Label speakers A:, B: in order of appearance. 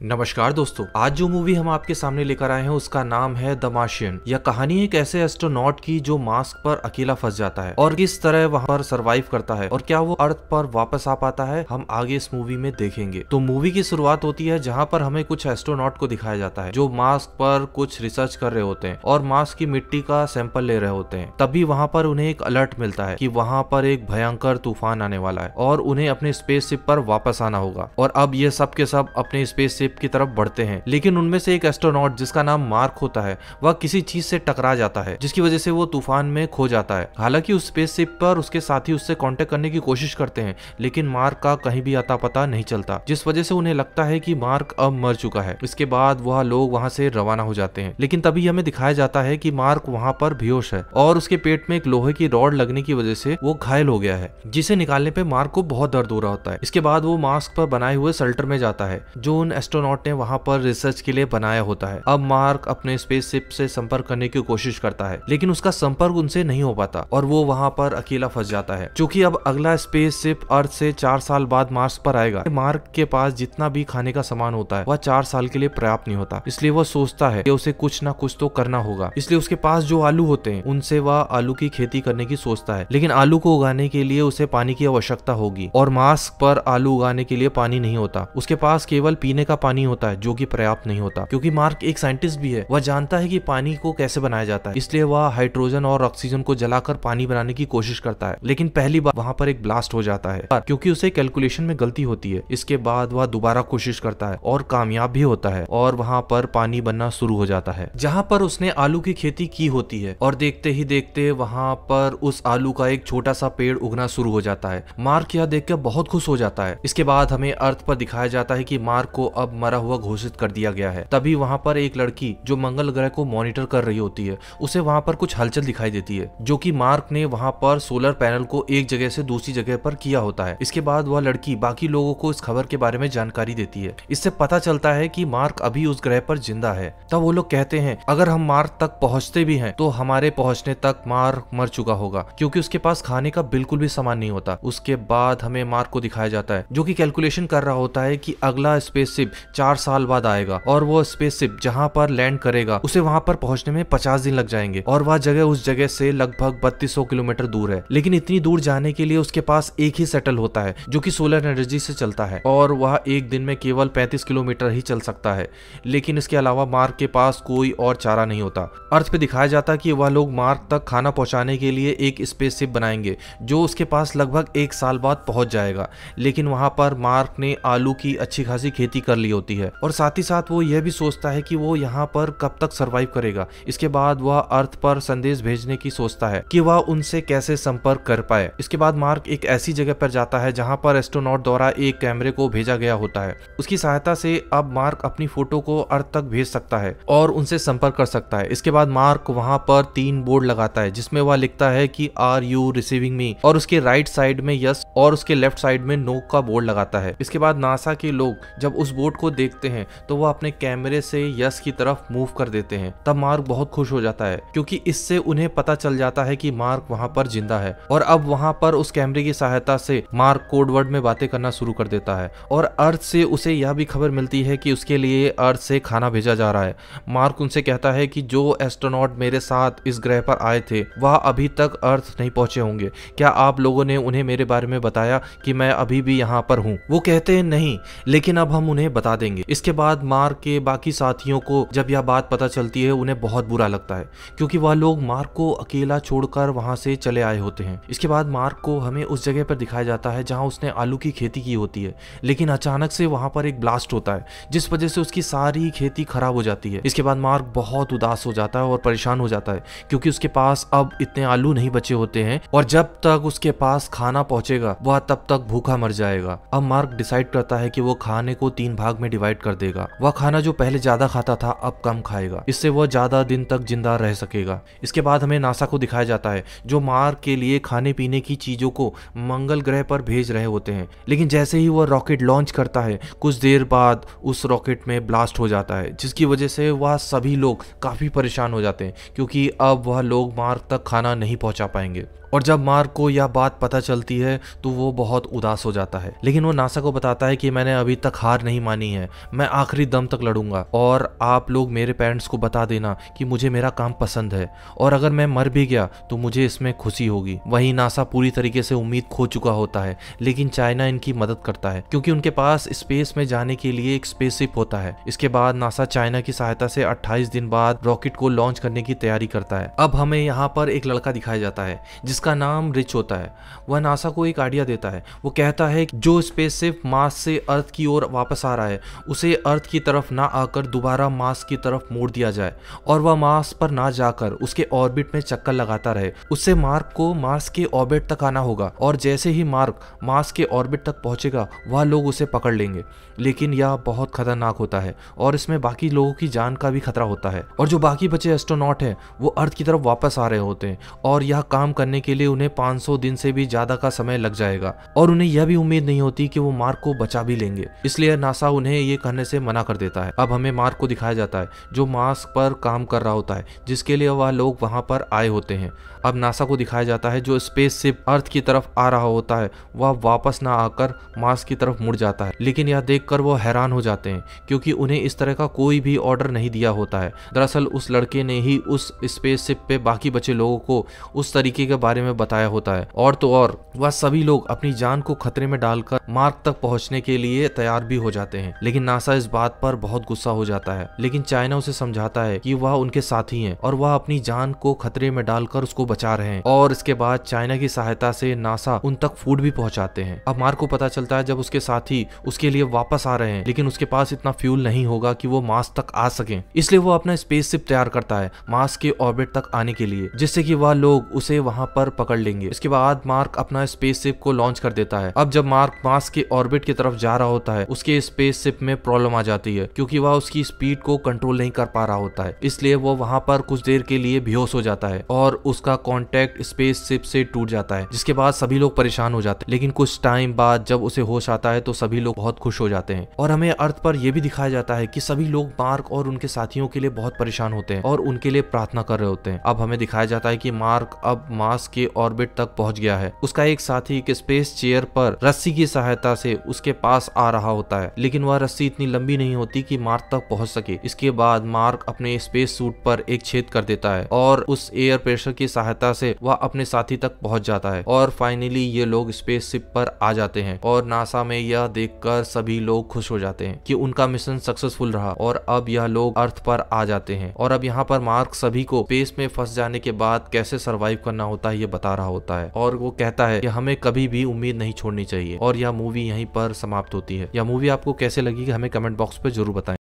A: नमस्कार दोस्तों, आज जो मूवी हम आपके सामने लेकर आए हैं उसका नाम है द मार्शियन। यह कहानी एक ऐसे एस्ट्रोनॉट की जो मार्स पर अकेला फंस जाता है और किस तरह वहां पर सरवाइव करता है और क्या वो अर्थ पर वापस आ पाता है, हम आगे इस मूवी में देखेंगे। तो मूवी की शुरुआत होती है जहां पर हमें कुछ एस्ट्रोनॉट को दिखाया जाता है जो मार्स पर कुछ रिसर्च कर रहे होते हैं और मार्स की मिट्टी का सैंपल ले रहे होते हैं। तभी वहां पर उन्हें एक अलर्ट मिलता है कि वहां पर एक भयंकर तूफान आने वाला है और उन्हें अपने स्पेसशिप पर वापस आना होगा। और अब ये सब के सब अपने स्पेसशिप की तरफ बढ़ते हैं, लेकिन उनमें से एक एस्ट्रोनॉट जिसका नाम मार्क होता है वह किसी चीज से टकरा जाता है जिसकी वजह से वो तूफान में खो जाता है। हालांकि उस स्पेसशिप पर उसके साथी उससे कांटेक्ट करने की कोशिश करते हैं, लेकिन मार्क का कहीं भी अता पता नहीं चलता, जिस वजह से उन्हें लगता है कि मार्क अब मर चुका है। इसके बाद वह लोग वहां से रवाना हो जाते हैं, लेकिन तभी हमें दिखाया जाता है कि मार्क वहां पर बेहोश है और उसके पेट में एक लोहे की रॉड लगने की वजह से वो घायल हो गया है, जिसे निकालने पे मार्क को बहुत दर्द हो रहा होता है। इसके बाद वो मास्क पर बनाए हुए शेल्टर में जाता है जो उन एस्ट्रोनॉट ने वहां पर रिसर्च के लिए बनाया होता है। अब मार्क अपने स्पेसशिप से संपर्क करने की कोशिश करता है, लेकिन उसका संपर्क उनसे नहीं हो पाता और वो वहां पर अकेला फंस जाता है। क्योंकि अब अगला स्पेसशिप अर्थ से 4 साल बाद मार्स पर आएगा, मार्क के पास जितना भी खाने का सामान होता है वह 4 साल के लिए पर्याप्त नहीं होता, इसलिए वह सोचता है कि उसे कुछ ना कुछ तो करना होगा। इसलिए उसके पास जो आलू होते हैं उनसे वह आलू की खेती करने की सोचता है, लेकिन आलू को उगाने के लिए उसे पानी की आवश्यकता होगी और मार्स पर आलू उगाने के लिए पानी नहीं होता। उसके पास केवल पीने का पानी होता है जो कि पर्याप्त नहीं होता। क्योंकि मार्क एक साइंटिस्ट भी है, वह जानता है कि पानी को कैसे बनाया जाता है, इसलिए वह हाइड्रोजन और ऑक्सीजन को जलाकर पानी बनाने की कोशिश करता है। लेकिन पहली बार वहां पर एक ब्लास्ट हो जाता है क्योंकि उसे कैलकुलेशन में गलती होती है। इसके बाद वह दोबारा कोशिश करता है और कामयाब भी होता है और वहां पर पानी बनना शुरू हो जाता है जहां पर उसने आलू की खेती की होती है। और देखते ही देखते वहां पर उस आलू का एक छोटा सा पेड़ उगना शुरू हो जाता है। मार्क यह देखकर बहुत खुश हो जाता है। इसके बाद हमें अर्थ पर दिखाया जाता है कि मार्क को अब मरा हुआ घोषित कर दिया गया है। तभी वहां पर एक लड़की जो मंगल ग्रह को मॉनिटर कर रही होती है, उसे वहां पर कुछ हलचल दिखाई देती है जो कि मार्क ने वहां पर सोलर पैनल को एक जगह से दूसरी जगह पर किया होता है। इसके बाद वह लड़की बाकी लोगों को इस खबर के बारे में जानकारी देती है। इससे पता चलता है कि मार्क अभी उस ग्रह पर जिंदा है। तब वो लोग कहते हैं अगर हम मार्क तक पहुंचते भी हैं तो हमारे पहुंचने तक मार्क मर चुका होगा, क्योंकि उसके पास खाने का बिल्कुल भी सामान नहीं होता। उसके बाद हमें मार्क को दिखाया जाता है जो कि कैलकुलेशन कर रहा होता है कि अगला स्पेसशिप 4 साल बाद आएगा और वो स्पेसशिप जहां पर लैंड करेगा उसे वहां पर पहुंचने में 50 दिन लग जाएंगे और वह जगह उस जगह से लगभग 3200 किलोमीटर दूर है। लेकिन इतनी दूर जाने के लिए उसके पास एक ही शटल होता है जो कि सोलर एनर्जी से चलता है और वह एक दिन में केवल 35 किलोमीटर ही चल सकता है। लेकिन इसके अलावा मार्क के पास कोई और चारा नहीं होता। अर्थ पे दिखाया जाता है कि वह लोग मार्क तक खाना पहुंचाने के लिए एक स्पेसशिप बनाएंगे जो उसके पास लगभग 1 साल बाद पहुंच जाएगा। लेकिन वहां पर मार्क ने आलू की अच्छी खासी खेती कर ली होती है और साथ ही साथ वो यह भी सोचता है कि वो यहाँ पर कब तक सरवाइव करेगा। इसके बाद वह अर्थ पर संदेश भेजने की सोचता है कि वह उनसे कैसे संपर्क कर पाए। इसके बाद मार्क एक ऐसी जगह पर जाता है जहां पर एस्ट्रोनॉट द्वारा एक कैमरे को भेजा गया होता है। उसकी सहायता से अब मार्क अपनी फोटो को अर्थ तक भेज सकता है और उनसे संपर्क कर सकता है। इसके बाद मार्क वहां पर 3 बोर्ड लगाता है जिसमें वह लिखता है कि आर यू रिसीविंग मी, और उसके राइट साइड में यस और उसके लेफ्ट साइड में नो का बोर्ड लगाता है। इसके बाद नासा के लोग जब उस बोर्ड को देखते हैं तो वह अपने कैमरे से यस की तरफ मूव कर देते हैं। तब मार्क बहुत खुश हो जाता है क्योंकि इससे उन्हें पता चल जाता है कि मार्क वहां पर जिंदा है। और अब वहां पर उस कैमरे की सहायता से मार्क कोड वर्ड में बातें करना शुरू कर देता है और अर्थ से उसे यह भी खबर मिलती है कि उसके लिए अर्थ से खाना भेजा जा रहा है। मार्क उनसे कहता है कि जो एस्ट्रोनॉट मेरे साथ इस ग्रह पर आए थे वह अभी तक अर्थ नहीं पहुंचे होंगे। क्या आप लोगों ने उन्हें मेरे बारे में बताया कि मैं अभी भी यहाँ पर हूँ? वो कहते हैं नहीं, लेकिन अब हम उन्हें बता देंगे। इसके बाद मार्क के बाकी साथियों को जब यह बात पता चलती है उन्हें बहुत बुरा लगता है क्योंकि वह लोग मार्क को अकेला छोड़कर वहां से चले आए होते हैं। इसके बाद मार्क को हमें उस जगह पर दिखाया जाता है जहां उसने आलू की खेती की होती है, लेकिन अचानक से वहां पर एक ब्लास्ट होता है जिस वजह से उसकी सारी खेती खराब हो जाती है। इसके बाद मार्क बहुत उदास हो जाता है और परेशान हो जाता है क्योंकि उसके पास अब इतने आलू नहीं बचे होते हैं और जब तक उसके पास खाना पहुंचेगा वह तब तक भूखा मर जाएगा। अब मार्क डिसाइड करता है कि वो खाने को 3 भाग में डिवाइड कर देगा। वह खाना जो पहले ज्यादा खाता था अब कम खाएगा, इससे वह ज्यादा दिन तक जिंदा रह सकेगा। इसके बाद हमें नासा को दिखाया जाता है जो मार्क के लिए खाने पीने की चीजों को मंगल ग्रह पर भेज रहे होते हैं। लेकिन जैसे ही वह रॉकेट लॉन्च करता है कुछ देर बाद उस रॉकेट में ब्लास्ट हो जाता है जिसकी वजह से वह सभी लोग काफी परेशान हो जाते हैं क्योंकि अब वह लोग मार्क तक खाना नहीं पहुंचा पाएंगे। और जब मार्क को यह बात पता चलती है तो वो बहुत उदास हो जाता है, लेकिन वो नासा को बताता है कि मैंने अभी तक हार नहीं मानी है, मैं आखिरी दम तक लड़ूंगा और आप लोग मेरे पेरेंट्स को बता देना कि मुझे मेरा काम पसंद है और अगर मैं मर भी गया तो मुझे इसमें खुशी होगी। वहीं नासा पूरी तरीके से उम्मीद खो चुका होता है, लेकिन चाइना इनकी मदद करता है क्योंकि उनके पास स्पेस में जाने के लिए एक स्पेसशिप होता है। इसके बाद नासा चाइना की सहायता से 28 दिन बाद रॉकेट को लॉन्च करने की तैयारी करता है। अब हमें यहाँ पर एक लड़का दिखाया जाता है जिसका नाम रिच होता है। वह नासा को एक आइडिया देता है। वो कहता है कि जो स्पेसशिप मार्स से अर्थ की ओर वापस आ रहा है उसे अर्थ की तरफ ना आकर दोबारा मार्स की तरफ मोड़ दिया जाए और वह मार्स पर ना जाकर उसके ऑर्बिट में चक्कर लगाता रहे। उससे मार्क को मार्स के ऑर्बिट तक आना होगा और जैसे ही मार्क मार्स के ऑर्बिट तक पहुंचेगा वह लोग उसे पकड़ लेंगे। लेकिन यह बहुत खतरनाक होता है और इसमें बाकी लोगों की जान का भी खतरा होता है और जो बाकी बचे एस्ट्रोनॉट हैं वो अर्थ की तरफ वापस आ रहे होते हैं और यह काम करने के लिए उन्हें 500 दिन से भी ज्यादा का समय लग जाएगा और उन्हें यह भी उम्मीद नहीं होती कि वो मार्क को बचा भी लेंगे, इसलिए नासा उन्हें ये करने से मना कर देता है। अब हमें मार्क को दिखाया जाता है जो मार्स पर काम कर रहा होता है जिसके लिए वह लोग वहां पर आए होते हैं। अब नासा को दिखाया जाता है जो स्पेसशिप अर्थ की तरफ आ रहा होता है वह वापस ना आकर मार्स की तरफ मुड़ जाता है, लेकिन यह देखकर वो हैरान हो जाते हैं क्योंकि उन्हें इस तरह का कोई भी ऑर्डर नहीं दिया होता है। दरअसल उस लड़के ने ही उस स्पेसशिप पे बाकी बचे लोगों को उस तरीके के बारे में बताया होता है और तो और वह सभी लोग अपनी जान को खतरे में डालकर मार्क तक पहुंचने के लिए तैयार भी हो जाते हैं। लेकिन नासा इस बात पर बहुत गुस्सा हो जाता है, लेकिन चाइना उसे समझाता है कि वह उनके साथी हैं और वह अपनी जान को खतरे में डालकर उसको बचा रहे हैं और इसके बाद चाइना की सहायता से नासा उन तक फूड भी पहुंचाते हैं। अब मार्क को पता चलता है जब उसके साथी उसके लिए वापस आ रहे हैं लेकिन उसके पास इतना फ्यूल नहीं होगा कि वो मार्स तक आ सके, इसलिए वो अपना स्पेसशिप तैयार करता है मार्स के ऑर्बिट तक आने के लिए जिससे कि वह लोग उसे वहां पर पकड़ लेंगे। इसके बाद मार्क अपना स्पेसशिप को लॉन्च कर देता है। अब जब मार्क मार्स के ऑर्बिट की तरफ जा रहा होता है उसके स्पेसशिप में प्रॉब्लम आ जाती है क्योंकि वह उसकी स्पीड को कंट्रोल नहीं कर पा रहा होता है, इसलिए वो वहां पर कुछ देर के लिए बेहोश हो जाता है और उसका कांटेक्ट स्पेसशिप से टूट जाता है, जिसके बाद सभी लोग परेशान हो जाते हैं। लेकिन कुछ टाइम बाद जब उसे होश आता है तो सभी लोग बहुत खुश हो जाते हैं और हमें अर्थ पर यह भी दिखाया जाता है कि सभी लोग मार्क और उनके साथियों के लिए बहुत परेशान होते हैं और उनके लिए प्रार्थना कर रहे होते हैं। अब हमें दिखाया जाता है कि मार्क अब मार्स के ऑर्बिट तक पहुंच गया है। उसका एक साथी एक स्पेस चेयर पर रस्सी की सहायता से उसके पास आ रहा होता है, लेकिन वह रस्सी इतनी लंबी नहीं होती कि मार्क तक पहुंच सके। इसके बाद मार्क अपने स्पेस सूट पर एक छेद कर देता है और उस एयर प्रेशर की सहायता से वह अपने साथी तक पहुंच जाता है और फाइनली ये लोग स्पेसशिप पर आ जाते हैं और नासा में यह देखकर सभी लोग खुश हो जाते हैं कि उनका मिशन सक्सेसफुल रहा और अब यह लोग अर्थ पर आ जाते हैं। और अब यहाँ पर मार्क सभी को स्पेस में फंस जाने के बाद कैसे सरवाइव करना होता है ये बता रहा होता है और वो कहता है कि हमें कभी भी उम्मीद नहीं छोड़नी चाहिए और यह मूवी यहीं पर समाप्त होती है। यह मूवी आपको कैसे लगी हमें कमेंट बॉक्स पे जरूर बताएं।